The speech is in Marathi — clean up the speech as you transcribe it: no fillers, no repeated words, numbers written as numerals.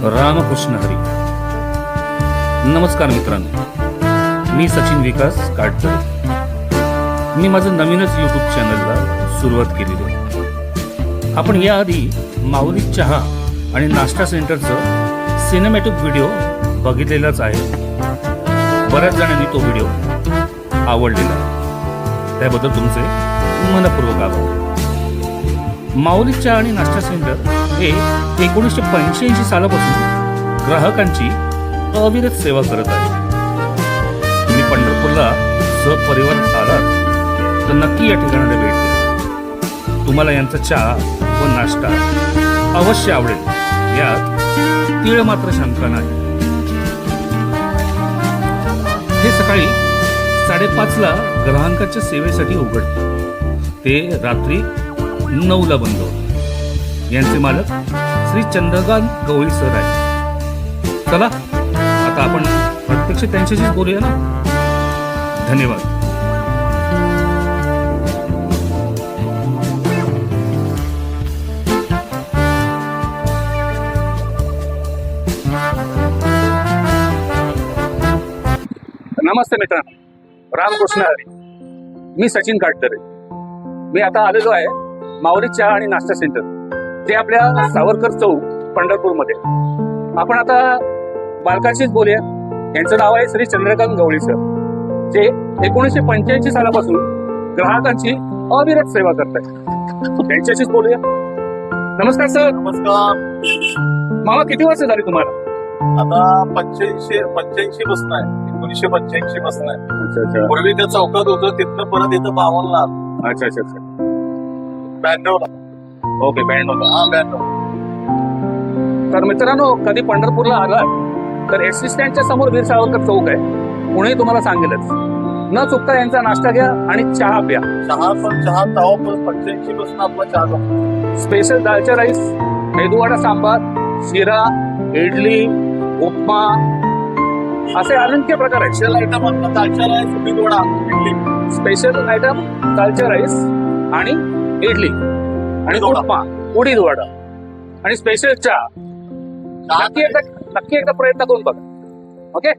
रामकृष्ण हरी. नमस्कार मित्रांनो, मी सचिन विकास काटकर. मी माझं नवीनच यूट्यूब चॅनलला सुरुवात केलेली आहे. आपण याआधी माऊली चहा आणि नाश्ता सेंटरचं सिनेमॅटिक व्हिडिओ बघितलेलाच आहे. बऱ्याच जणांनी तो व्हिडिओ आवडलेला, त्याबद्दल तुमचे मनपूर्वक आभार. माऊली चहा आणि नाश्ता सेंटर हे 1985 सालापासून ग्राहकांची अविरत सेवा करत आहे. तुम्ही पंढरपूरला सहपरिवार आलात तर नक्की या ठिकाणाला भेट द्या. तुम्हाला यांचा चहा व नाश्ता अवश्य आवडेल, यात तीळ मात्र शंका नाही. हे सकाळी 5:30ला ग्राहकांच्या सेवेसाठी उघडते, ते रात्री 9ला बंद होते. यांचे मालक श्री चंद्रकांत गवळी सर आहेत. चला आता आपण प्रत्यक्ष त्यांच्याशीच बोलूया ना. धन्यवाद. नमस्ते मित्रांनो, रामकृष्ण हरी. मी सचिन काटकर. मी आता आलेलो आहे माऊली चहा आणि नाश्ता सेंटर, जे आपल्या सावरकर चौक पंढरपूरमध्ये. आपण आता बालकांशीच बोलूया. यांचं नाव आहे श्री चंद्रकांत गवळी सर, जे 1985 सालापासून ग्राहकांची अविरत सेवा करतात. त्यांच्याशीच बोलूया. नमस्कार सर. नमस्कार. मामा, किती वर्ष झाली तुम्हाला? आता 85 बसणं आहे. 1985 बसणं आहे. पूर्वी त्या चौकात होतं, तिथनं परत इथं 52ला. अच्छा अच्छा अच्छा. 92ला. ओके, 92. हा, 92. तर मित्रांनो, कधी पंढरपूरला आलात तर एसटी स्टँडच्या समोर वीर सावरकर चौक आहे. पुणे तुम्हाला सांगेलच. न चुकता यांचा नाश्ता घ्या आणि चहा प्या. चहा तवा पण 85 बसणं आपला चहा. स्पेशल दालचा राईस, मेदूवडा सांबार, शिरा, इडली, उपमा असे असंख्य प्रकार आहेत. स्पेशल आयटम आपला dalcha rice, medu vada, idli. Special item dalcha rice आणि इडली आणि उपमा, उडीद वडा आणि स्पेशल चहा. नक्की एकदा प्रयत्न करून बघा. ओके.